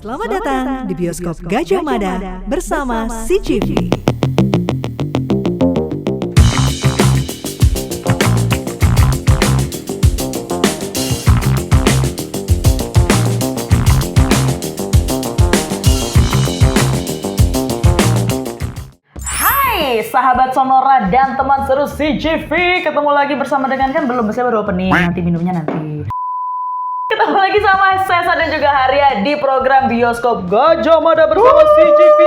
Selamat datang di bioskop Gajah Mada bersama CGV. Hai sahabat Sonora dan teman seru CGV, ketemu lagi bersama dengan belum, saya baru opening, nanti minumnya nanti. Ketemu lagi sama Sesa dan juga Haria di program Bioskop Gajah Mada bersama CGV.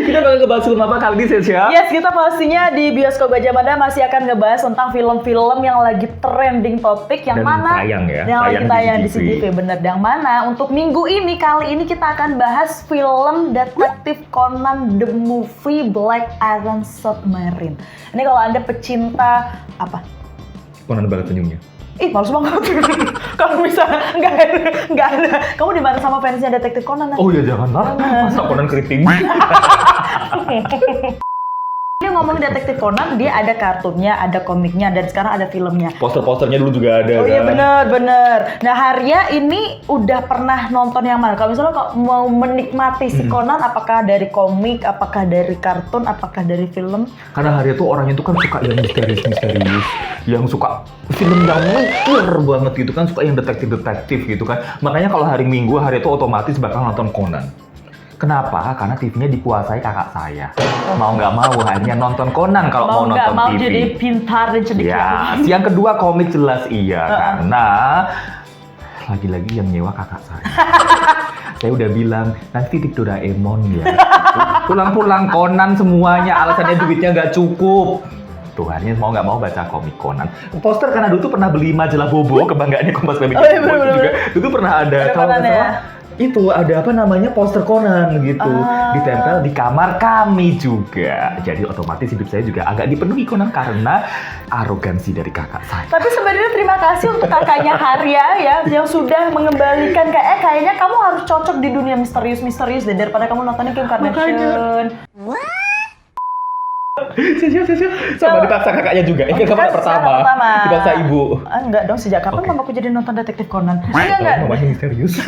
Kita bakal ngebahas film apa kali ini, Sesha? Yes, kita pastinya di Bioskop Gajah Mada masih akan ngebahas tentang film-film yang lagi trending topik yang Dan mana tayang ya, yang lagi tayang di CGV. CGV. Bener, yang mana untuk minggu ini kali ini kita akan bahas film detektif Conan the Movie Black Iron Submarine. Ini kalau Anda pecinta apa? Conan banget senyumnya. Ih, males banget. Kalau misalnya nggak ada. Kamu di mana sama fansnya detektif Conan? Oh ya jangan lah, masa Conan keriting. Ini ngomongin detektif Conan, dia ada kartunnya, ada komiknya, dan sekarang ada filmnya. Poster-posternya dulu juga ada. Oh iya kan? bener. Nah Haria ini udah pernah nonton yang mana? Kalau misalnya kok mau menikmati si Conan, apakah dari komik, apakah dari kartun, apakah dari film? Karena Haria tuh orangnya tuh kan suka yang misterius, yang suka film yang mikir banget gitu kan, suka yang detektif gitu kan. Makanya kalau hari Minggu Haria tuh otomatis bakal nonton Conan. Kenapa? Karena TV-nya dikuasai kakak saya. Mau nggak mau akhirnya nonton Conan kalau mau nonton mau TV. jadi pintar dan cerdik. Ya, yang kedua komik jelas iya karena lagi-lagi yang nyewa kakak saya. Saya udah bilang nanti titip Doraemon ya. Pulang-pulang Conan semuanya alasannya duitnya nggak cukup. Tuh akhirnya mau nggak mau baca komik Conan. Poster karena dulu tuh pernah beli majalah Bobo, kebanggaannya Kompas Baby juga. Itu pernah ada kalau nggak salah. Itu ada apa namanya poster Conan gitu ditempel di kamar kami juga. Jadi otomatis hidup saya juga agak dipenuhi Conan karena arogansi dari kakak saya. Tapi sebenarnya terima kasih untuk kakaknya Haria ya yang sudah mengembalikan kayaknya kamu harus cocok di dunia misterius deh daripada kamu nontonnya Kim Kardashian. Sesha, sama dipaksa kakaknya juga. Ini kamu pertama. Dipaksa ibu. Enggak dong, sejak kapan mamaku jadi nonton detektif Conan? Enggak. Mamanya misterius.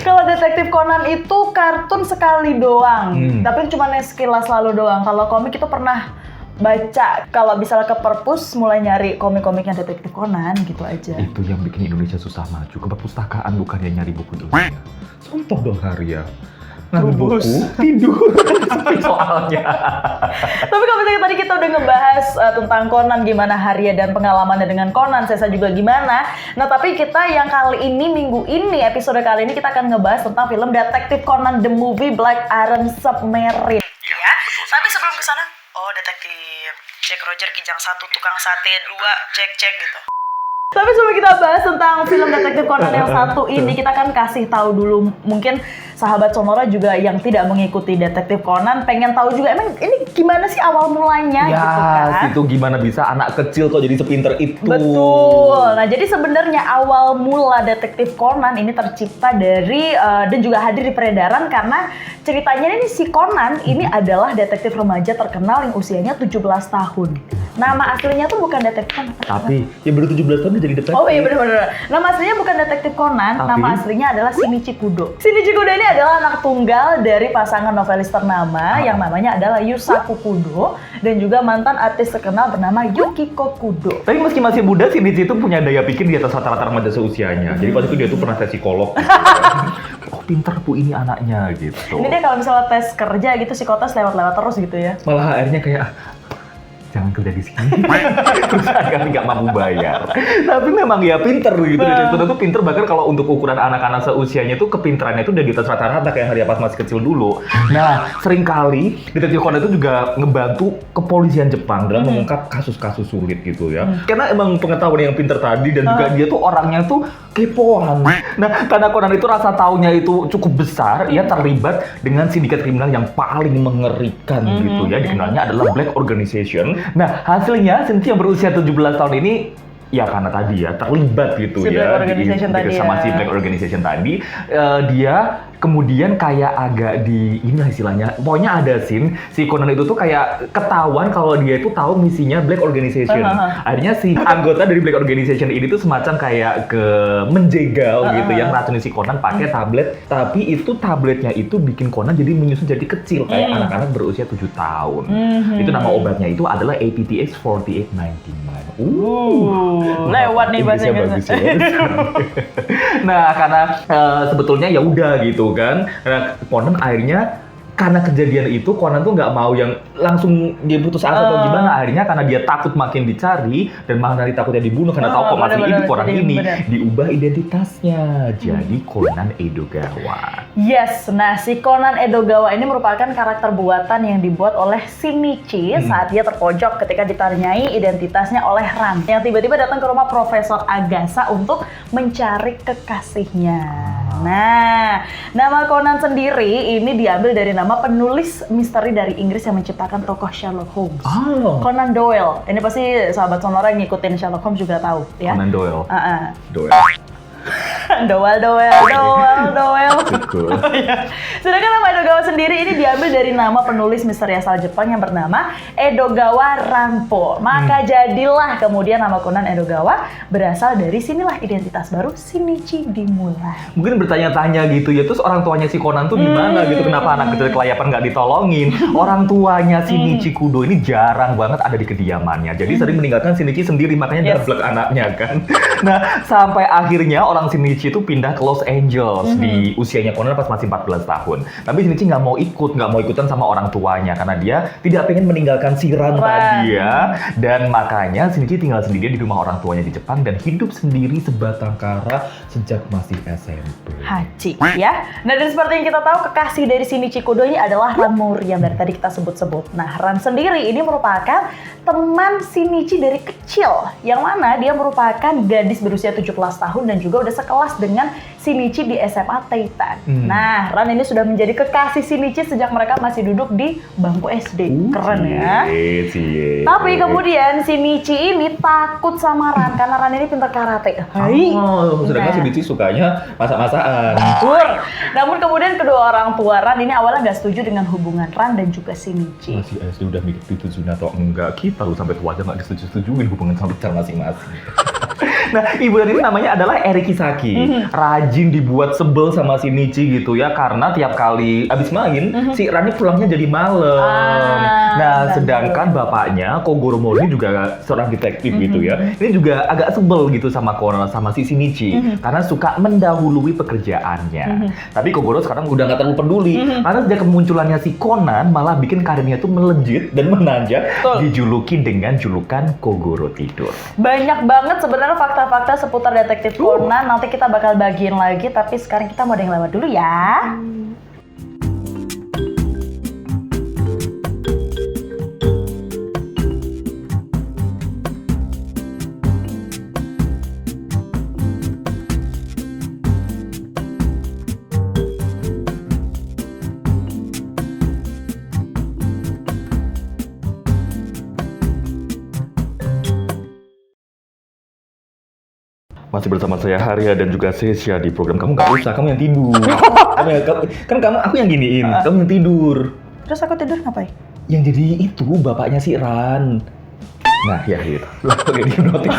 Kalau detektif Conan itu kartun sekali doang, tapi cuma sekilas lalu doang. Kalau komik itu pernah baca, kalau misalnya ke perpus mulai nyari komik-komiknya detektif Conan gitu aja. Itu yang bikin Indonesia susah maju. Ke perpustakaan bukan yang nyari buku dulu. Contoh dong Haria. Ngambil buku, tidur, sepi soalnya. Tapi kalau misalnya tadi kita udah ngebahas tentang Conan, gimana Haria dan pengalamannya dengan Conan, Sesa juga gimana. Nah tapi kita yang kali ini, minggu ini, episode kali ini kita akan ngebahas tentang film Detektif Conan the Movie Black Iron Submarine. Ya, tapi sebelum kesana, detektif Jack Roger Kijang 1, tukang sate 2, cek gitu. Tapi sebelum kita bahas tentang film Detektif Conan yang satu ini, kita kan kasih tahu dulu, mungkin sahabat Sonora juga yang tidak mengikuti Detektif Conan pengen tahu juga emang ini gimana sih awal mulanya ya, gitu kan. Itu gimana bisa anak kecil kok jadi sepinter itu. Betul. Nah, jadi sebenarnya awal mula Detektif Conan ini tercipta dari dan juga hadir di peredaran karena ceritanya ini si Conan ini adalah detektif remaja terkenal yang usianya 17 tahun. Nama aslinya tuh bukan detektif Conan. Tapi ya baru 17 tahun dia jadi detektif. Oh iya benar-benar. Nama aslinya bukan detektif Conan, nama aslinya adalah Shinichi Kudo. Shinichi Kudo ini adalah anak tunggal dari pasangan novelis ternama yang namanya adalah Yusaku Kudo dan juga mantan artis terkenal bernama Yukiko Kudo. Tapi meski masih muda, Shinichi itu punya daya pikir di atas rata-rata remaja seusianya. Jadi pas itu dia tuh pernah tes psikolog. Gitu. Oh pinter bu ini anaknya gitu. Ini deh kalau misalnya tes kerja gitu psikotes lewat-lewat terus gitu ya. Malah akhirnya kayak jangan kerja di sini. Perusahaan kami nggak mampu bayar. Tapi memang ya pinter gitu. Detektif itu pinter bahkan kalau untuk ukuran anak-anak seusianya tuh kepintarannya itu udah di atas rata-rata kayak Haria pas masih kecil dulu. Nah, seringkali Detektif Conan itu juga ngebantu kepolisian Jepang dalam mengungkap kasus-kasus sulit gitu ya. Karena emang pengetahuan yang pinter tadi dan juga dia tuh orangnya tuh kepoan. Nah, karena Conan itu rasa taunya itu cukup besar, ia terlibat dengan sindikat kriminal yang paling mengerikan gitu ya. Dikenalnya adalah Black Organization. Nah, hasilnya Shinichi yang berusia 17 tahun ini ya karena tadi ya terlibat gitu Si ya Black Organization tadi sama ya. si Black Organization tadi, dia kemudian kayak agak inilah istilahnya, pokoknya ada scene si Conan itu tuh kayak ketahuan kalau dia itu tahu misinya Black Organization. Akhirnya si anggota dari Black Organization ini tuh semacam kayak menjegal gitu ya, ngeracunin si Conan pakai tablet, tapi itu tabletnya itu bikin Conan jadi menyusun jadi kecil kayak anak-anak berusia 7 tahun. Itu nama obatnya itu adalah APTX 4899. Lewat nih bahasa Inggrisnya Inggrisnya. bagus ya. Nah, karena sebetulnya ya udah gitu kan. Nah, Conan akhirnya karena kejadian itu Conan tuh nggak mau yang langsung dia putus asa atau gimana, akhirnya karena dia takut makin dicari dan malah nanti takutnya dibunuh karena tahu kok masih hidup orang ini, diubah identitasnya jadi Conan Edogawa. Yes, nah si Conan Edogawa ini merupakan karakter buatan yang dibuat oleh Shinichi saat dia terpojok ketika ditanyai identitasnya oleh Ran yang tiba-tiba datang ke rumah Profesor Agasa untuk mencari kekasihnya. Nah, nama Conan sendiri ini diambil dari nama penulis misteri dari Inggris yang menciptakan tokoh Sherlock Holmes. Conan Doyle. Ini pasti sahabat Sonora yang ngikutin Sherlock Holmes juga tahu ya. Conan Doyle. Doyle. Betul. Sedangkan nama Edogawa sendiri ini diambil dari nama penulis misteri asal Jepang yang bernama Edogawa Ranpo. Maka jadilah kemudian nama Conan Edogawa berasal dari sinilah identitas baru Shinichi dimulai. Mungkin bertanya-tanya gitu ya, terus orang tuanya si Conan tuh di mana gitu, kenapa anak kecil kelayapan nggak ditolongin? Orang tuanya Shinichi Kudo ini jarang banget ada di kediamannya, jadi sering meninggalkan Shinichi sendiri, makanya dablek anaknya kan. Nah, sampai akhirnya orang Shinichi itu pindah ke Los Angeles di usianya Conan pas masih 14 tahun. Tapi Shinichi nggak mau ikutan sama orang tuanya karena dia tidak pengen meninggalkan si Ran tadi ya. Dan makanya Shinichi tinggal sendiri di rumah orang tuanya di Jepang dan hidup sendiri sebatang kara sejak masih SMP. Hachi ya. Nah, dan seperti yang kita tahu kekasih dari Shinichi Kudo ini adalah Ran Mori yang dari tadi kita sebut-sebut. Nah, Ran sendiri ini merupakan teman Shinichi dari kecil yang mana dia merupakan gadis berusia 17 tahun dan juga udah sekelas dengan Shinichi di SMA Titan. Nah, Ran ini sudah menjadi kekasih Shinichi sejak mereka masih duduk di bangku SD. Keren ya. Tapi kemudian Shinichi ini takut sama Ran karena Ran ini pintar karate. Sedangkan Shinichi sukanya masak-masakan. Namun kemudian kedua orang tua Ran ini awalnya nggak setuju dengan hubungan Ran dan juga Shinichi. Masih SD udah mikir ditujuin atau enggak, kita lu sampai tua aja nggak disetujui hubungan sama pacar masing-masing. Nah, ibu dan ini namanya adalah Eri Kisaki. Rajin dibuat sebel sama Shinichi gitu ya, karena tiap kali abis main, si Ran ini pulangnya jadi malam. Nah, sedangkan bapaknya, Kogoro Mori ini juga seorang detektif gitu ya. Ini juga agak sebel gitu sama si Shinichi, karena suka mendahului pekerjaannya. Tapi Kogoro sekarang udah nggak terlalu peduli, karena sejak kemunculannya si Conan malah bikin karirnya tuh melejit dan menanjak, dijuluki dengan julukan Kogoro Tidur. Banyak banget sebenarnya fakta-fakta seputar detektif Conan, nanti kita bakal bagiin lagi, tapi sekarang kita mau ada yang lewat dulu ya. Masih bersama saya Haria dan juga Sesya di program Kamu Nggak Usah, Kamu Yang Tidur. Aku yang giniin, kamu yang tidur. Terus aku tidur ngapain? Yang jadi itu bapaknya si Ran. Nah, ya gitu. Oke, dihipnotis.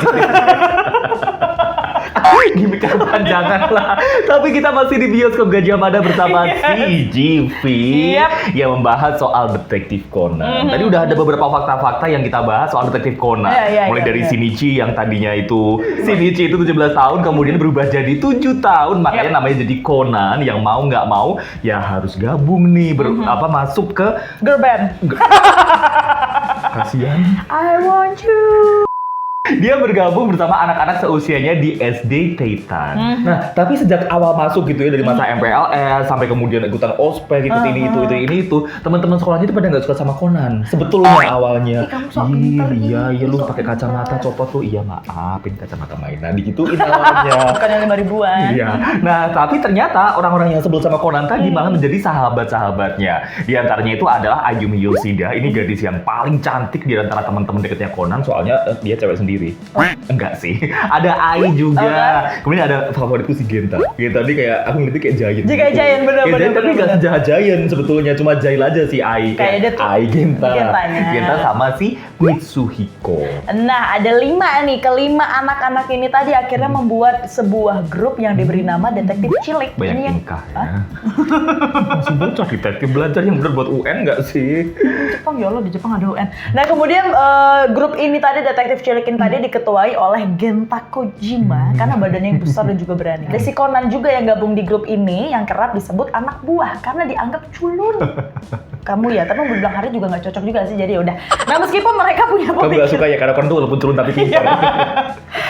Gimik kepanjangan lah. Tapi kita masih di bioskop Gajah Mada bersama CGV yang membahas soal detektif Conan. Tadi udah ada beberapa fakta-fakta yang kita bahas soal detektif Conan. Mulai dari Shinichi yang tadinya itu Shinichi itu 17 tahun kemudian berubah jadi 7 tahun. Makanya namanya jadi Conan, yang mau nggak mau ya harus gabung nih masuk ke girl band. Kasihan. I want you. Dia bergabung bersama anak-anak seusianya di SD Titan. Nah, tapi sejak awal masuk gitu ya, dari masa MPLS sampai kemudian ikutan ospek, ikut ini itu, teman-teman sekolahnya itu pada nggak suka sama Conan. Sebetulnya awalnya. Iya, lu pakai kacamata copot tuh. Iya, maafin kacamata mainan. Digituin awalnya. Bukan yang 5 ribuan. Iya. Nah, tapi ternyata orang-orang yang sebel sama Conan tadi malah menjadi sahabat-sahabatnya. Di antaranya itu adalah Ayumi Yoshida. Ini gadis yang paling cantik di antara teman-teman dekatnya Conan, soalnya dia cewek sendiri sendiri. Enggak sih. Ada Ai juga. Kemudian ada favoritku si Genta. Genta ini kayak aku ngeliatnya kayak Giant. Kayak Giant, bener-bener. Tapi nggak sejahat Giant sebetulnya, cuma jahil aja si Ai. Kayak dia tuh Ai Genta. Gentanya. Genta sama si Mitsuhiko. Nah, ada 5 nih. Kelima anak-anak ini tadi akhirnya membuat sebuah grup yang diberi nama Detektif Cilik. Banyak Ini yang tingkah ya. Masih bocah detektif, belajar yang bener buat UN nggak sih? Jepang, ya Allah, di Jepang ada UN. Nah, kemudian grup ini tadi, Detektif Cilik ini tadi diketuai oleh Genta Kojima karena badannya yang besar dan juga berani. Ada si Conan juga yang gabung di grup ini yang kerap disebut anak buah karena dianggap culun. Kamu ya, tapi bilang hari juga nggak cocok juga sih, jadi ya udah. Nah, meskipun mereka punya Kamu nggak suka ya karena Conan tuh walaupun culun tapi pintar.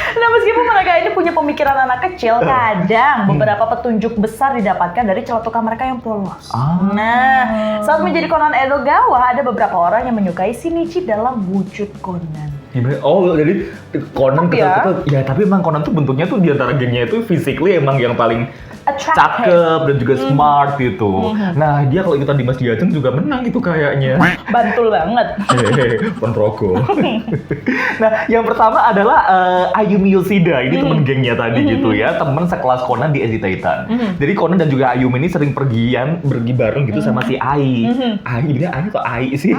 Nah, meskipun mereka ini punya pemikiran anak kecil, kadang beberapa petunjuk besar didapatkan dari celatukan mereka yang polos. Nah, saat menjadi Conan Edogawa, ada beberapa orang yang menyukai Shinichi dalam wujud Conan. Oh, jadi Conan Ya. ya tapi emang Conan tuh bentuknya tuh di antara gengnya itu physically emang yang paling Attractive. cakep dan juga smart gitu. Nah, dia kalau ikutan di Mas Diajeng juga menang gitu kayaknya. Bantul banget. Hehehe, Ponrogo. Nah, yang pertama adalah Ayumi Yoshida. Ini temen gengnya tadi gitu ya. Temen sekelas Conan di Edge Titan. Jadi Conan dan juga Ayumi ini sering pergi bareng gitu sama si Ai. Ai, ini Ai atau Ai sih?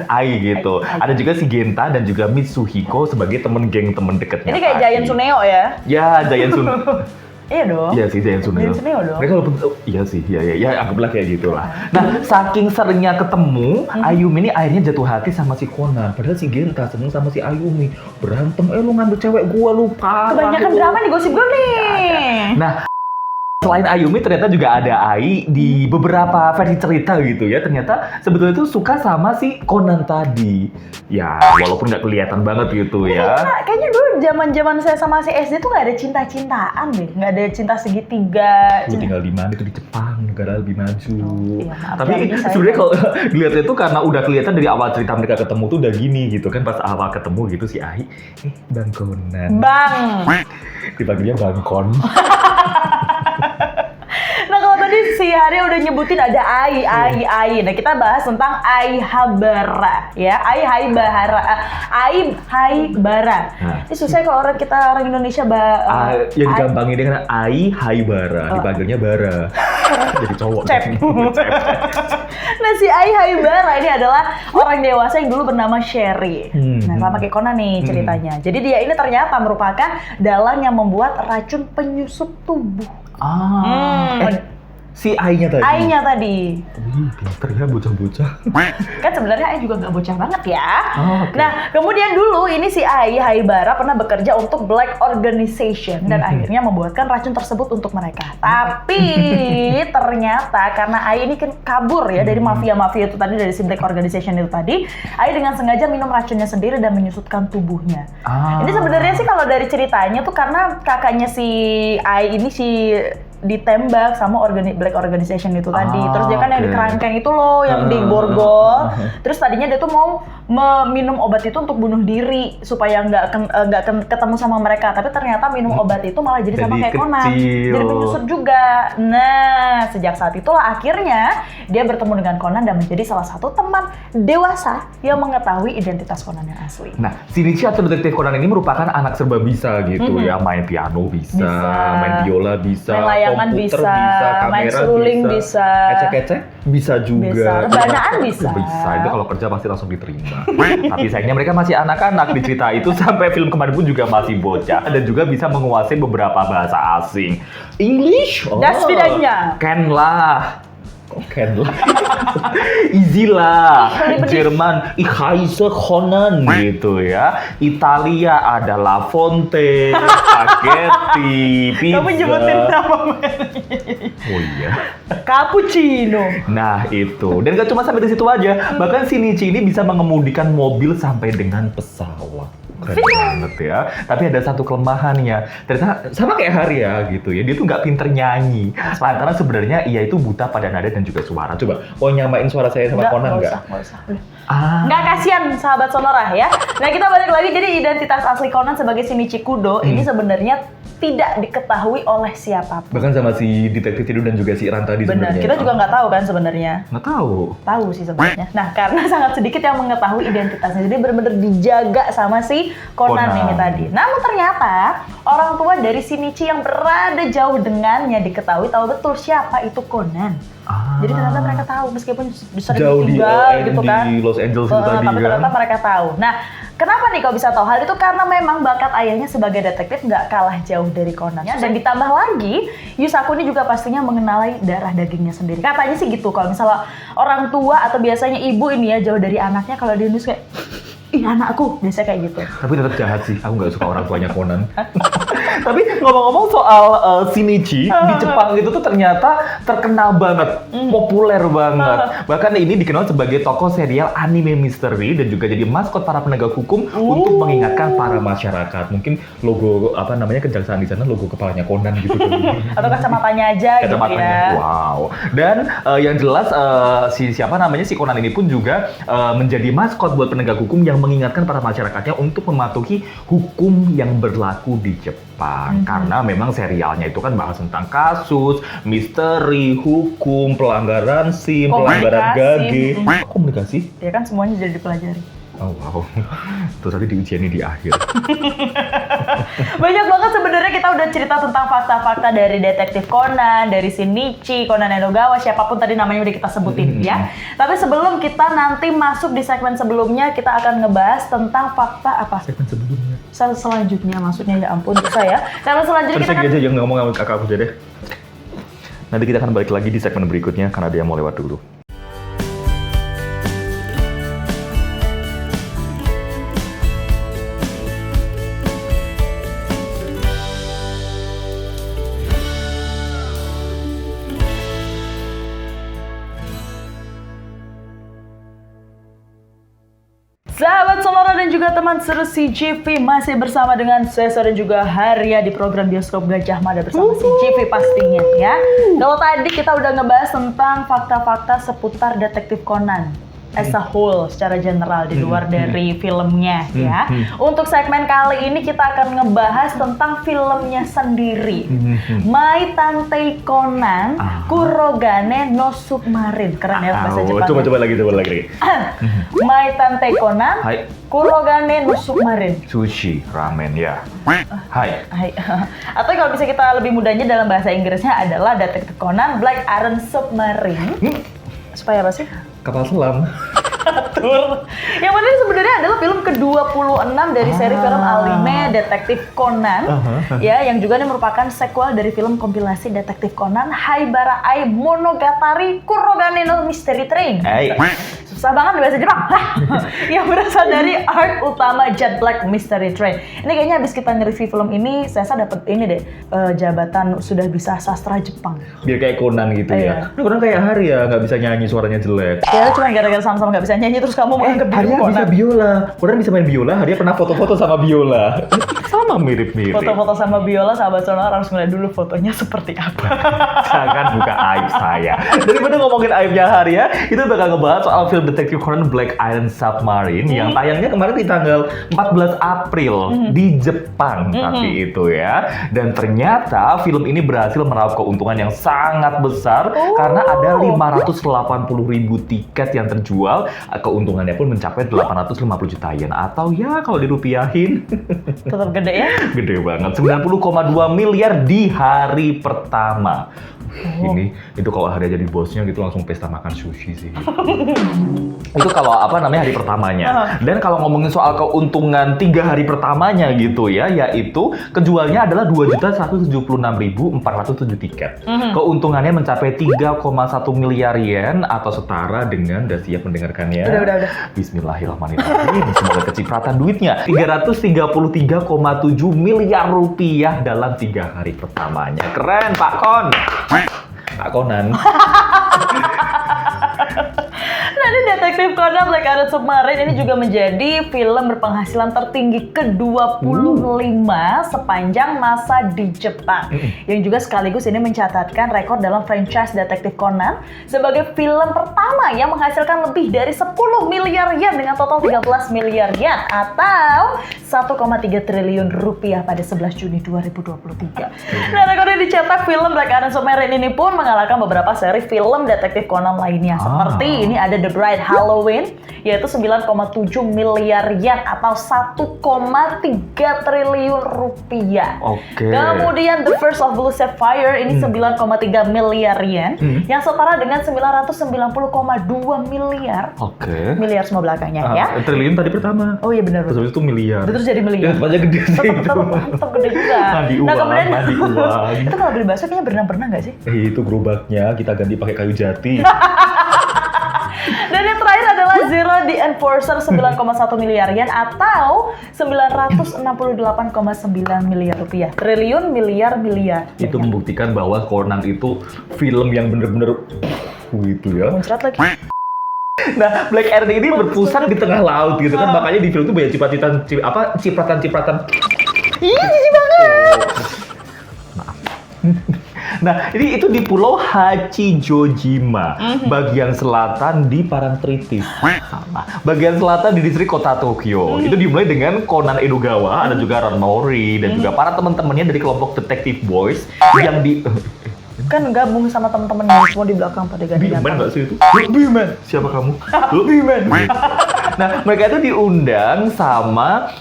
Ai gitu. Ada juga si Genta dan juga Mitsuhiko sebagai temen deketnya. Ini kayak tadi. Giant Suneo ya? Ya, Giant Suneo. Iya dong. Iya sih, Giant Suneo. Giant Suneo dong. Mereka walaupun, iya sih, ya anggaplah kayak gitu lah. Nah, saking seringnya ketemu, Ayumi ini akhirnya jatuh hati sama si Conan. Padahal si Genta seneng sama si Ayumi. Berantem, lu ngambil cewek gua, lu parah. Kebanyakan lu. drama nih, gosip gue nih. Nah, selain Ayumi ternyata juga ada Ai di beberapa versi cerita gitu ya. Ternyata sebetulnya tuh suka sama si Conan tadi. Ya, walaupun nggak kelihatan banget gitu ya. Kayaknya dulu zaman saya sama si SD tuh nggak ada cinta-cintaan deh, nggak ada cinta segitiga. Lu tinggal di mana? Itu di Jepang, negara lebih maju. Iya, maaf Tapi ya, ini saya sebenarnya kalau dilihatnya tuh karena udah kelihatan dari awal cerita mereka ketemu tuh udah gini gitu kan. Pas awal ketemu gitu si Ai, Bang Conan. Bang. Dipanggilnya Bang Kon. Nah, kalau tadi si Hari udah nyebutin ada Ai. Nah, kita bahas tentang Ai Habara ya. Ai Haibara. Ini susah kalau orang Indonesia Yang gampangin dengan Ai Haibara, dipanggilnya Bara. Jadi cowok. Cep. Nah, si Ai Haibara ini adalah orang dewasa yang dulu bernama Sherry. Nah, sama kayak Conan nih ceritanya. Jadi dia ini ternyata merupakan dalang yang membuat racun penyusup tubuh. Si Ai-nya tadi. Ai-nya tadi. Wih, pinter ya bocah-bocah. Kan sebenarnya Ai juga nggak bocah banget ya. Okay. Nah, kemudian dulu ini si Ai Haibara pernah bekerja untuk Black Organization dan akhirnya membuatkan racun tersebut untuk mereka. Tapi ternyata karena Ai ini kan kabur ya dari mafia-mafia itu tadi, dari si Black Organization itu tadi, Ai dengan sengaja minum racunnya sendiri dan menyusutkan tubuhnya. Ini sebenarnya sih kalau dari ceritanya tuh karena kakaknya si Ai ini si ditembak sama Black Organization itu tadi. Terus dia kan yang di kerangkeng itu loh, yang di borgol. Terus tadinya dia tuh mau minum obat itu untuk bunuh diri supaya nggak ketemu sama mereka. Tapi ternyata minum obat itu malah jadi sama kayak Conan, jadi penyusup juga. Nah, sejak saat itulah akhirnya dia bertemu dengan Conan dan menjadi salah satu teman dewasa yang mengetahui identitas Conan yang asli. Nah, Shinichi atau detektif Conan ini merupakan anak serba bisa gitu ya. Main piano bisa, main biola bisa, main komputer bisa, kamera main seruling bisa, ecek-ecek bisa juga, rebanaan bisa. Itu kalau kerja pasti langsung diterima. Tapi sayangnya mereka masih anak-anak di cerita itu, sampai film kemarin pun juga masih bocah dan juga bisa menguasai beberapa bahasa asing. English, Das bedanya. Ken lah. Ken lah. Easy lah. Jerman, ich heiße Conan gitu ya. Italia ada La Fonte, spaghetti, pizza. Kamu nyebutin nama Oh iya. Cappuccino. Nah itu. Dan gak cuma sampai di situ aja. Bahkan Shinichi ini bisa mengemudikan mobil sampai dengan pesawat. Keren banget ya. Tapi ada satu kelemahannya. Ternyata sama kayak Haria gitu ya. Dia tuh nggak pinter nyanyi. Lantaran sebenarnya ia itu buta pada nada dan juga suara. Coba, mau nyamain suara saya sama Conan nggak? Nggak usah. Nggak kasihan sahabat Sonora ya. Nah kita balik lagi, jadi identitas asli Conan sebagai Shinichi Kudo ini sebenarnya tidak diketahui oleh siapapun. Bahkan sama si detektif itu dan juga si Ran tadi Benar, sebenarnya. kita juga nggak tahu kan sebenarnya. Nggak tahu. Tahu sih sebenarnya. Nah karena sangat sedikit yang mengetahui identitasnya, jadi benar-benar dijaga sama si Conan ini tadi. Namun ternyata orang tua dari Shinichi yang berada jauh dengannya diketahui tahu betul siapa itu Conan. Jadi ternyata mereka tahu meskipun sering Jauh tinggal gitu kan. di Los Angeles itu tadi tapi kan. ternyata mereka tahu. Nah, kenapa nih kau bisa tahu hal itu? Karena memang bakat ayahnya sebagai detektif nggak kalah jauh dari Conan. Dan ditambah lagi, Yusaku ini juga pastinya mengenali darah dagingnya sendiri. Katanya sih gitu, kalau misalnya orang tua atau biasanya ibu ini ya jauh dari anaknya, kalau di Indonesia kayak, ih anakku, biasanya kayak gitu. Tapi tetap jahat sih, aku nggak suka orang tuanya Conan. Tapi ngomong-ngomong soal Shinichi, di Jepang itu tuh ternyata terkenal banget, populer banget. Bahkan ini dikenal sebagai tokoh serial anime misteri dan juga jadi maskot para penegak hukum untuk mengingatkan para masyarakat. Mungkin logo apa namanya kejaksaan di sana logo kepalanya Conan gitu. Atau kacamatanya aja gitu ya. Wow. Dan yang jelas si Conan ini pun juga menjadi maskot buat penegak hukum yang mengingatkan para masyarakatnya untuk mematuhi hukum yang berlaku di Jepang. Karena memang serialnya itu kan bahas tentang kasus, misteri, hukum, pelanggaran SIM, pelanggaran GAGE. Komunikasi? Ya kan semuanya jadi dipelajari. Oh wow, terus tadi diujiannya di akhir. Banyak banget sebenarnya kita udah cerita tentang fakta-fakta dari detektif Conan, dari Shinichi, Conan Edogawa, siapapun tadi namanya udah kita sebutin ya. Tapi sebelum kita nanti masuk di segmen sebelumnya, kita akan ngebahas tentang fakta apa? Segmen sebelumnya. Selanjutnya maksudnya, ya ampun saya. Karena selanjutnya Terus kita aja yang ngomong sama kakak aku aja deh. Nanti kita akan balik lagi di segmen berikutnya karena dia mau lewat dulu. Sahabat Sonora dan juga teman seru CGV, masih bersama dengan Sesa dan juga Haria di program Bioskop Gajah Mada bersama CGV pastinya ya. Kalau tadi kita udah ngebahas tentang fakta-fakta seputar detektif Conan as a whole secara general di luar dari filmnya ya. Untuk segmen kali ini kita akan ngebahas tentang filmnya sendiri. Mai Tantei Conan Kurogane no Submarine. Keren ya bahasa Jepang. Coba lagi. Mai Tantei Conan Kurogane no Submarine. Sushi, ramen ya. Hai. Atau kalau bisa kita lebih mudahnya dalam bahasa Inggrisnya adalah Detektif Conan Black Iron Submarine. Supaya apa sih? Kapal selam. Betul. Yang mana sebenarnya adalah film ke-26 dari seri film anime Detektif Conan. Ya, yang juga ini merupakan sequel dari film kompilasi Detektif Conan Haibara Ai Monogatari Kurogane no Mystery Train. Susah banget bahasa Jepang. Yang berasal dari art utama Jet Black Mystery Train. Ini kayaknya habis kita nge-review film ini, saya dapat ini deh, jabatan sudah bisa sastra Jepang. Biar kayak Conan gitu ya. Conan kayak Haria, nggak bisa nyanyi, suaranya jelek. Ya cuma gara-gara sama-sama nggak bisa nyanyi terus kamu menganggap diri Haria bisa biola. Conan bisa main biola, Haria pernah foto-foto sama biola. Sama mirip-mirip. Foto-foto sama biola, sahabat Sonora harus ngeliat dulu fotonya seperti apa. Jangan buka aib saya. Daripada ngomongin aibnya Haria, itu bakal ngebahas soal film Detektif Conan Black Iron Submarine yang tayangnya kemarin di tanggal 14 April di Jepang tapi itu ya. Dan ternyata film ini berhasil meraup keuntungan yang sangat besar karena ada 580.000 tiket yang terjual. Keuntungannya pun mencapai 850 juta yen atau ya kalau dirupiahin Tetap gede ya? gede banget, 90,2 miliar di hari pertama. Ini itu kalau Haria jadi bosnya gitu langsung pesta makan sushi sih. Itu kalau apa namanya hari pertamanya. Dan kalau ngomongin soal keuntungan 3 hari pertamanya gitu ya, yaitu kejualnya adalah 2.176.407 tiket. Keuntungannya mencapai 3,1 miliar yen atau setara dengan, udah siap mendengarkannya? Udah. Bismillahirrahmanirrahim. Semoga kecipratan duitnya. 333,7 miliar rupiah dalam 3 hari pertamanya. Keren Pak Kon. Pak Conan. Nah, ini Detektif Conan Black Iron Submarine ini juga menjadi film berpenghasilan tertinggi ke-25 sepanjang masa di Jepang. Yang juga sekaligus ini mencatatkan rekor dalam franchise Detektif Conan sebagai film pertama yang menghasilkan lebih dari 10 miliar yen dengan total 13 miliar yen atau 1,3 triliun rupiah pada 11 Juni 2023. Nah, rekor yang dicetak film Black Iron Submarine ini pun mengalahkan beberapa seri film Detektif Conan lainnya. Seperti ini ada The Bright Halloween, yaitu 9,7 miliar yen atau 1,3 triliun rupiah. Oke. Kemudian The First of Blue Sapphire ini 9,3 miliar yen, yang setara dengan 990,2 miliar. Oke. Miliar semua belakangnya ya. Triliun tadi pertama. Oh iya benar. Terus itu miliar. Terus jadi miliar. Ya, aja gede sih itu. Tetap gede juga. Mandi uang, mandi uang. Itu kalau beli bakso kayaknya berenang-berenang nggak sih? Itu gerobaknya kita ganti pakai kayu jati. Dan yang terakhir adalah Zero the Enforcer 9,1 miliar yen atau 968,9 miliar rupiah. Triliun, miliar. Itu membuktikan bahwa Conan itu film yang bener-bener gitu ya. Muncrat lagi. Nah, Black Iron ini berpusat di tengah laut gitu kan, makanya di film itu banyak cipratan-cipratan. Iya, jijik banget. Nah, ini itu di Pulau Hachijojima, bagian selatan di Parangtritis. Sama. Bagian selatan di distrik kota Tokyo. Itu dimulai dengan Conan Edogawa, ada juga Ron Mori dan juga para teman-temannya dari kelompok Detective Boys yang di Kan gabung sama teman-teman semua di belakang pada ganti-ganti. Bimen nggak sih itu? Bimen. Siapa kamu? Bimen. Nah, mereka itu diundang sama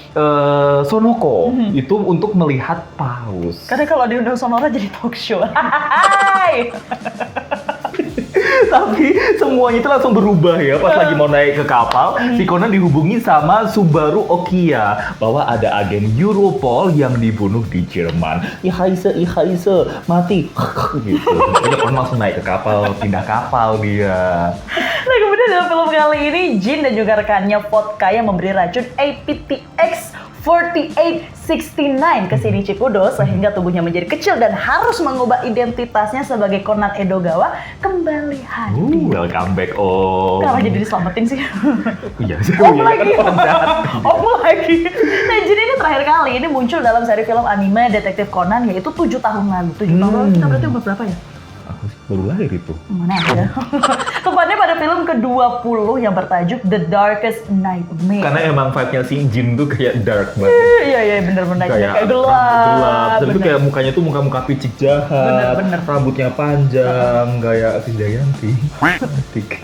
Sonoko itu untuk melihat paus. Karena kalau diundang Sonora jadi talk show. Hai. Tapi semuanya itu langsung berubah ya pas lagi mau naik ke kapal. Si Conan dihubungi sama Subaru Okiya bahwa ada agen Europol yang dibunuh di Jerman. Ihaise, mati. Gitu. Jadi Conan langsung naik ke kapal, pindah kapal dia. Nah, kemudian dalam film kali ini Jin dan juga rekannya Vodka yang memberi racun APTX 4869 ke sini Chikudo sehingga tubuhnya menjadi kecil dan harus mengubah identitasnya sebagai Conan Edogawa kembali hadir. Welcome back, Om. Kenapa jadi diselamatin sih? Iya, Om lagi. kan orang jahat. Om lagi. Nah, Jin ini terakhir kali ini muncul dalam seri film anime Detektif Conan yaitu 7 tahun lalu. 7 tahun lalu kita berarti umur berapa ya? Aku baru lahir itu. Mana ada? Tepatnya pada film ke-20 yang bertajuk The Darkest Nightmare. Karena emang vibe-nya si Jin tuh kayak dark banget. Iya bener-bener kayak gelap. gelap. Tapi tuh kayak mukanya tuh muka-muka picik jahat. Bener. Rambutnya panjang, gaya Krisdayanti. Cantik.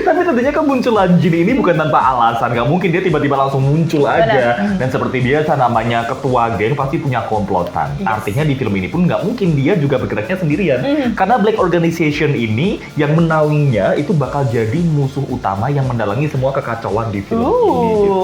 Tapi tentunya kemunculan Jin ini bukan tanpa alasan. Gak mungkin dia tiba-tiba langsung muncul aja. Dan seperti biasa namanya ketua geng pasti punya komplotan. Yes. Artinya di film ini pun gak mungkin dia juga bergeraknya sendirian. Karena Black Organization ini yang menaunginya itu bakal jadi musuh utama yang mendalangi semua kekacauan di film ini gitu.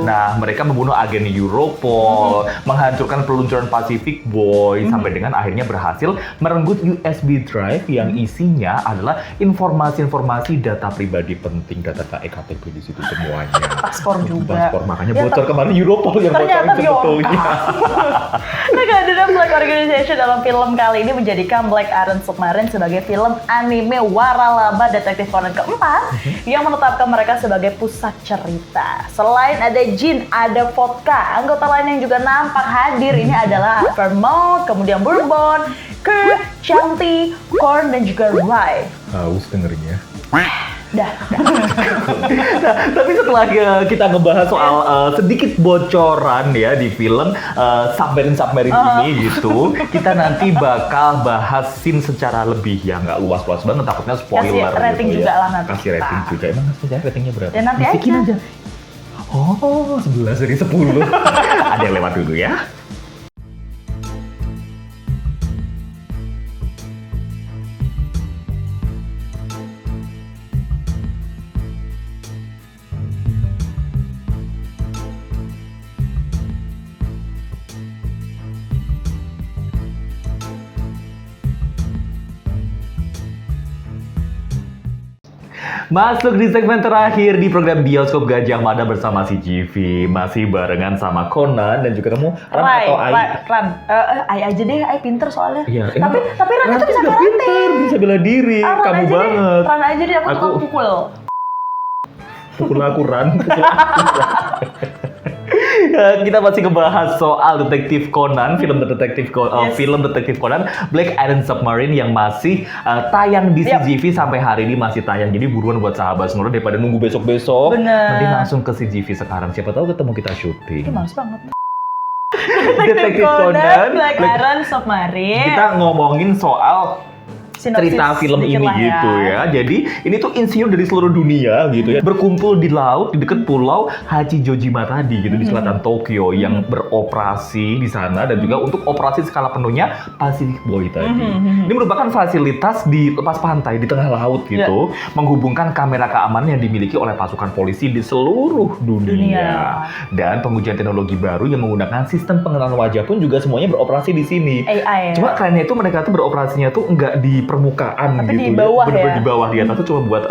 Nah, mereka membunuh agen Europol, menghancurkan peluncuran Pacific Boy, sampai dengan akhirnya berhasil merenggut USB drive yang isinya adalah informasi-informasi data pribadi penting, data-data EKTP di situ semuanya. Paspor juga. Paspor, makanya Ya, bocor kemarin Europol yang ternyata bocorin sebetulnya. Nah, kehadiran Black Organization dalam film kali ini menjadikan Black Iron Submarine sebagai film anime waralaba Detektif Conan keempat yang menetapkan mereka sebagai pusat cerita. Selain ada Jin, ada Vodka. Anggota lain yang juga nampak hadir ini adalah Vermont, kemudian Bourbon, Kurt, Chanty, Korn, dan juga Rai. Haus dengernya. Dah. Nah, tapi setelah kita ngebahas soal sedikit bocoran ya di film Submarine ini gitu, kita nanti bakal bahas scene secara lebih ya, nggak luas-luas banget, takutnya spoiler. Kasih rating gitu juga ya. lah nanti. Kasih rating juga. Emang ratingnya berapa? Ya nanti Bisikin aja. Oh, 11 dari 10. Ada yang lewat dulu ya. Masuk di segmen terakhir di program Bioskop Gajah Mada bersama si GV. Masih barengan sama Conan dan juga kamu Ran atau Ai? Ai aja deh, Ai pinter soalnya. Iya, tapi Ran itu bisa juga karate. pinter, bisa bela diri. Ran Kamu aja banget. Deh. Ran aja deh, aku tukang pukul. Pukul aku Ran. Kita masih ngebahas soal detektif Conan, film detektif Conan, Black Iron Submarine yang masih tayang di CGV sampai hari ini masih tayang. Jadi buruan buat sahabat semua daripada nunggu besok-besok. Mending langsung ke CGV sekarang. Siapa tahu ketemu kita syuting. Ini males banget. Detektif Conan, Black Iron Submarine. Kita ngomongin soal cerita film ini gitu ya. Jadi ini tuh insinyur dari seluruh dunia gitu ya. Berkumpul di laut di dekat pulau Hachijojima tadi gitu di selatan Tokyo yang beroperasi di sana dan juga untuk operasi skala penuhnya Pacific Boy tadi. Ini merupakan fasilitas di lepas pantai di tengah laut gitu, menghubungkan kamera keamanan yang dimiliki oleh pasukan polisi di seluruh dunia. Dan pengujian teknologi baru yang menggunakan sistem pengenalan wajah pun juga semuanya beroperasi di sini. AI. Cuma kerennya itu mereka tuh beroperasinya tuh enggak di permukaan tapi gitu di bawah ya. Bener-bener ya? di bawah, di atas tuh cuma buat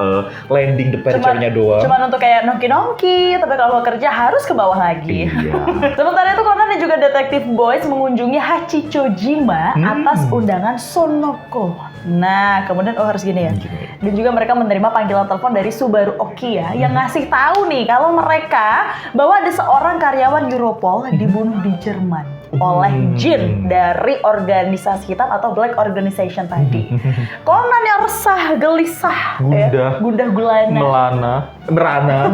landing departure-nya doang. Cuman untuk kayak nongki-nongki, tapi kalau kerja harus ke bawah lagi. Iya. Sementara itu Conan dan juga Detektif Boys mengunjungi Hachijojima atas undangan Sonoko. Nah, kemudian harus gini ya. Dan juga mereka menerima panggilan telepon dari Subaru Okiya yang ngasih tahu nih kalau mereka bahwa ada seorang karyawan Europol dibunuh di Jerman oleh jin dari organisasi hitam atau Black Organization tadi. Conan yang resah, gelisah, gundah gulana, merana.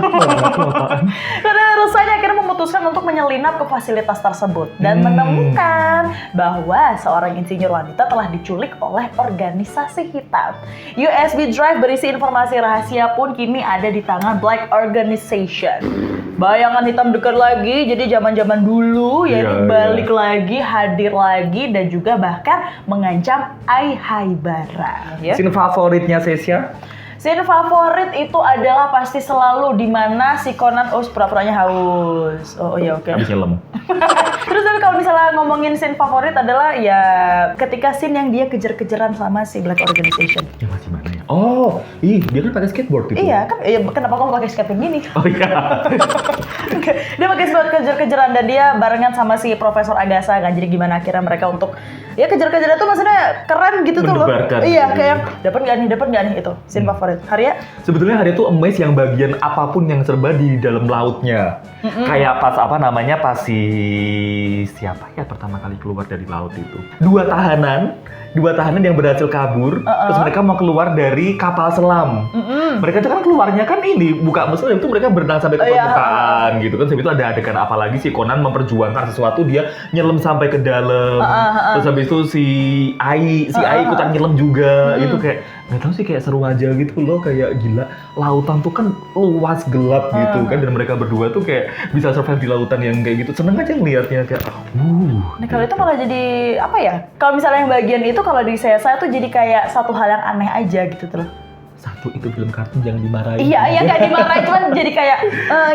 Karena resahnya akhirnya memutuskan untuk menyelinap ke fasilitas tersebut dan menemukan bahwa seorang insinyur wanita telah diculik oleh organisasi hitam. USB drive berisi informasi rahasia pun kini ada di tangan Black Organization. Bayangan hitam dekat lagi, jadi zaman-zaman dulu ya balik lagi, hadir lagi dan juga bahkan mengancam Ai Haibara. Ya. Scene favoritnya Sesya? Scene favorit itu adalah pasti selalu di mana si Conan pura-puranya haus. Oh iya oke. Habis nyelam. Terus tapi kalau misalnya ngomongin scene favorit adalah ya ketika scene yang dia kejar-kejaran sama si Black Organization. Ya masih mana ya? Oh, dia kan pakai skateboard itu. Iya kan, kenapa kamu pakai skateboard gini? Oh iya. Dia pakai skateboard kejar-kejaran dan dia barengan sama si Profesor Agasa kan. Jadi gimana akhirnya mereka untuk ya kejar-kejaran tuh maksudnya keren gitu tuh loh. Iya kayak dapat nggak nih itu scene favorit. Haria? Sebetulnya Haria tuh amazed yang bagian apapun yang serba di dalam lautnya. Kayak pas pas si siapa ya pertama kali keluar dari laut itu. Dua tahanan yang berhasil kabur, terus mereka mau keluar dari kapal selam. Mereka itu kan keluarnya kan ini maksudnya itu mereka berenang sampai ke permukaan gitu kan. Sebab itu ada adegan apa lagi si Conan memperjuangkan sesuatu, dia nyelam sampai ke dalam. Terus habis itu si Ai ikutan nyelam juga. Itu kayak nggak tahu sih kayak seru aja gitu loh, kayak gila lautan tuh kan luas gelap gitu kan, dan mereka berdua tuh kayak bisa survive di lautan yang kayak gitu. Seneng aja ngeliatnya kayak Nah kalau itu malah jadi apa ya, kalau misalnya yang bagian itu kalau di saya tuh jadi kayak satu hal yang aneh aja gitu tuh. Satu itu film kartun jangan dimarahin. Iya nggak dimarahin, cuman jadi kayak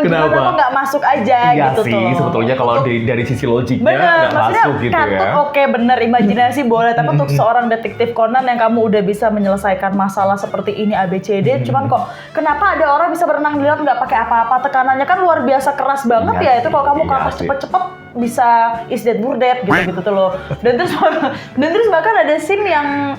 gimana kok nggak masuk aja gitu sih, tuh. Iya sih, sebetulnya kalau dari sisi logiknya nggak masuk gitu kartun ya. Oke, bener, imajinasi boleh, tapi untuk seorang detektif Conan yang kamu udah bisa menyelesaikan masalah seperti ini ABCD, cuman kok kenapa ada orang bisa berenang di laut nggak pakai apa-apa, tekanannya kan luar biasa keras banget ya itu kalau kamu ke atas cepet-cepet bisa is dead burdet gitu tuh loh. Dan terus bahkan ada scene yang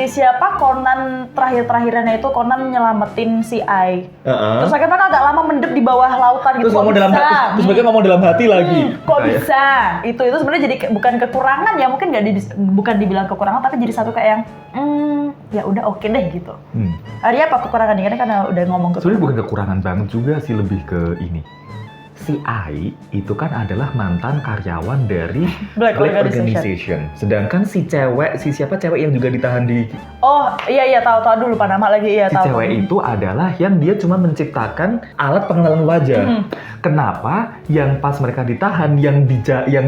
siapa Conan terakhir-terakhirannya itu Conan nyelamatin si Ai. Terus akhirnya kan agak lama mendep di bawah lautan gitu. Terus ngomong dalam hati lagi. Kok bisa? Itu sebenarnya jadi bukan kekurangan ya, mungkin bukan dibilang kekurangan tapi jadi satu kayak yang ya udah oke deh gitu. Arya apa kekurangan ini karena udah ngomong sebenarnya bukan kekurangan banget juga sih, lebih ke ini. Si Ai itu kan adalah mantan karyawan dari Black Organization. Sedangkan si cewek yang juga ditahan di... Oh iya tahu dulu lupa nama lagi. Iya, si cewek itu adalah yang dia cuma menciptakan alat pengenalan wajah. Kenapa yang pas mereka ditahan yang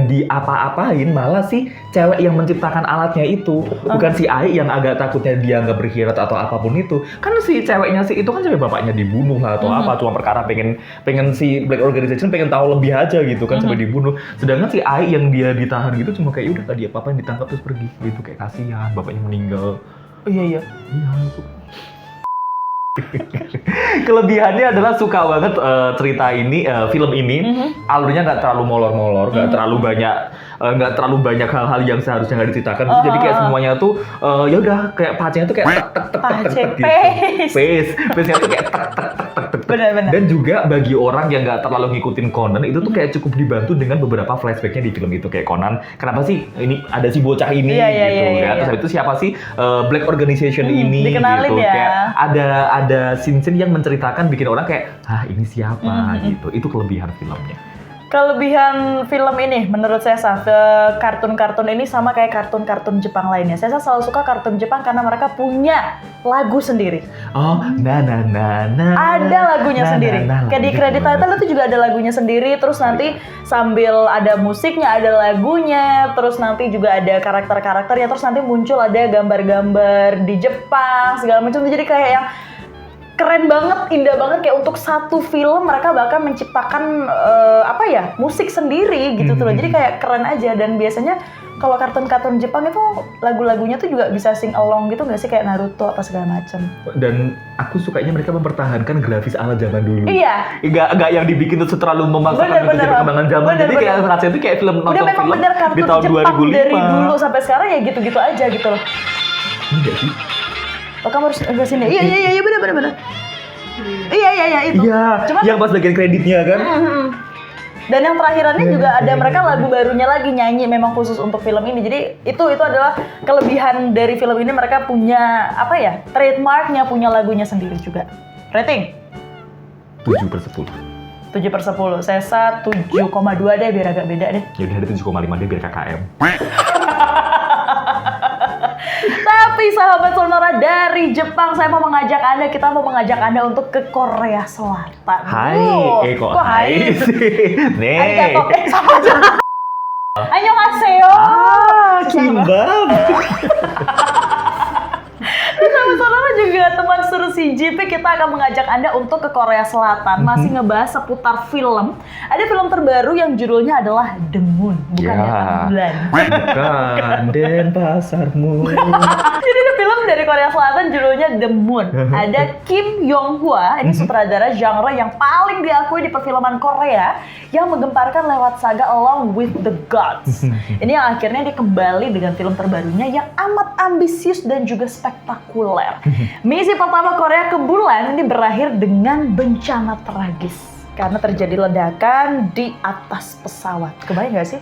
diapa-apain malah si cewek yang menciptakan alatnya itu, bukan si Ai yang agak takutnya dia nggak berkhianat atau apapun itu. Kan si ceweknya itu kan sampai bapaknya dibunuh lah atau apa, cuma perkara pengen si Black Organization pengen tahu lebih aja gitu kan sampai dibunuh. Sedangkan si Ai yang dia ditahan gitu cuma kayak udah tadi apa-apa yang ditangkap terus pergi gitu, kayak kasihan bapaknya meninggal. Iya. Iya itu. Kelebihannya adalah suka banget cerita ini, film ini, alurnya nggak terlalu molor-molor, nggak terlalu banyak hal-hal yang seharusnya nggak diceritakan. Jadi kayak semuanya tuh ya udah kayak pacingnya tuh kayak tek gitu. Pace-nya tuh kayak tek. Benar-benar. Dan juga bagi orang yang nggak terlalu ngikutin Conan itu tuh kayak cukup dibantu dengan beberapa flashbacknya di film itu. Kayak Conan, kenapa sih ini ada si bocah ini gitu ya. Terus habis itu siapa sih Black Organization ini dikenalin gitu. ya. Kayak ada scene-scene yang menceritakan bikin orang kayak, ini siapa gitu. Itu kelebihan filmnya. Kelebihan film ini menurut saya kartun-kartun ini sama kayak kartun-kartun Jepang lainnya. Saya selalu suka kartun Jepang karena mereka punya lagu sendiri. Oh, Ada lagunya sendiri. Kayak di credit title itu juga ada lagunya sendiri. Terus nanti sambil ada musiknya, ada lagunya. Terus nanti juga ada karakter-karakternya. Terus nanti muncul ada gambar-gambar di Jepang segala macam. Jadi kayak yang keren banget, indah banget, kayak untuk satu film mereka bahkan menciptakan musik sendiri gitu tuh. Jadi kayak keren aja. Dan biasanya kalau kartun-kartun Jepang itu lagu-lagunya tuh juga bisa sing along gitu nggak sih, kayak Naruto apa segala macam. Dan aku sukanya mereka mempertahankan grafis ala zaman dulu. Iya. Nggak yang dibikin tuh terlalu memaksakan perkembangan zaman. Jadi kayak rasanya itu kayak film nonton film di tahun Jepang 2005. Dari dulu sampai sekarang ya gitu-gitu aja gitu loh. Enggak sih. Oh, kamu harus agak sini. Iya benar. Iya itu. Iya. Cuman yang pas bagian kreditnya kan. Dan yang terakhirannya juga ada mereka lagu barunya lagi nyanyi memang khusus untuk film ini. Jadi itu adalah kelebihan dari film ini, mereka punya trademarknya, punya lagunya sendiri juga. Rating 7/10. 7/10. Sesa 7,2 deh biar agak beda deh. Ya udah ada 7,5 deh biar KKM. Tapi sahabat Sonora dari Jepang, kita mau mengajak Anda untuk ke Korea Selatan. Kok hai sih? Nih. Sama aja. Annyeonghaseyo. Kimbab. Sahabat Sonora juga teman seru CGV, kita akan mengajak Anda untuk ke Korea Selatan. Masih ngebahas seputar film. Ada film terbaru yang judulnya adalah The Moon, bukan bulan. Bukan Denpasarmu. Jadi ada film dari Korea Selatan judulnya The Moon. Ada Kim Yong Hwa, ini sutradara genre yang paling diakui di perfilman Korea yang menggemparkan lewat saga Along with the Gods. Ini yang akhirnya dia kembali dengan film terbarunya yang amat ambisius dan juga spektakuler. Misi pertama Korea ke bulan ini berakhir dengan bencana tragis karena terjadi ledakan di atas pesawat. Kebayang nggak sih?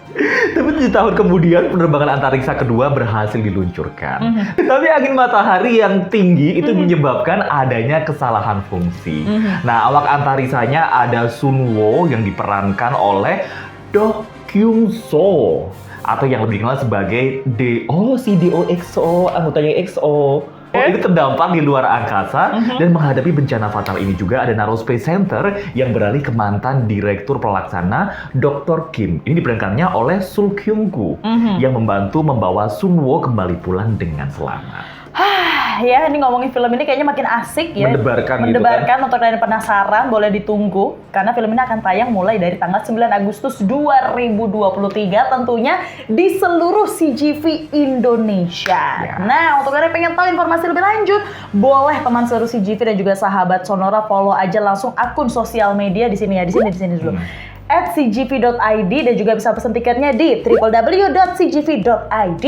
Tapi 7 tahun kemudian penerbangan antariksa kedua berhasil diluncurkan. Tapi angin matahari yang tinggi itu menyebabkan adanya kesalahan fungsi. Nah, awak antariksanya ada Sunwo yang diperankan oleh Do Kyung So atau yang lebih dikenal sebagai DOXO, anggotanya EXO. Ini terdampar di luar angkasa dan menghadapi bencana fatal ini juga ada Naro Space Center yang beralih ke mantan direktur pelaksana Dr. Kim. Ini diperankannya oleh Sul Kyung-gu yang membantu membawa Sunwo kembali pulang dengan selamat. Ya, ini ngomongin film ini kayaknya makin asik ya. Mendebarkan gitu kan. Untuk kalian penasaran, boleh ditunggu. Karena film ini akan tayang mulai dari tanggal 9 Agustus 2023 tentunya di seluruh CGV Indonesia. Nah, untuk kalian pengen tahu informasi lebih lanjut, boleh teman seluruh CGV dan juga sahabat Sonora follow aja langsung akun sosial media di sini ya. Di sini dulu. @cgv.id dan juga bisa pesan tiketnya di www.cgv.id.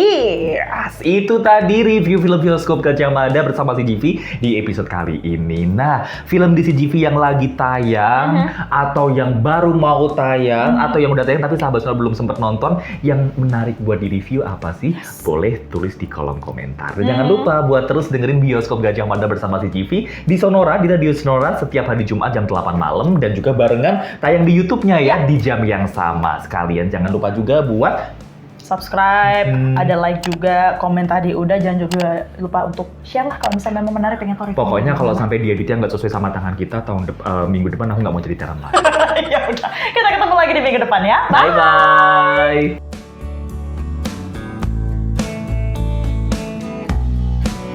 Itu tadi review film bioskop Gajah Mada bersama CGV di episode kali ini. Nah, film di CGV yang lagi tayang atau yang baru mau tayang atau yang udah tayang tapi sahabat Sonora belum sempat nonton, yang menarik buat di review apa sih? Boleh tulis di kolom komentar. Dan jangan lupa buat terus dengerin bioskop Gajah Mada bersama CGV di Sonora, di Radio Sonora setiap hari Jumat jam 8 malam dan juga barengan tayang di YouTube-nya ya di jam yang sama. Sekalian jangan lupa juga buat subscribe, ada like juga, komen tadi udah, jangan juga lupa untuk share lah kalau misalnya memang menarik pengen tahu. Pokoknya kalau sampai dieditnya nggak sesuai sama tangan kita minggu depan aku nggak mau jadi taran lagi. Ya udah, kita ketemu lagi di minggu depan ya. Bye bye.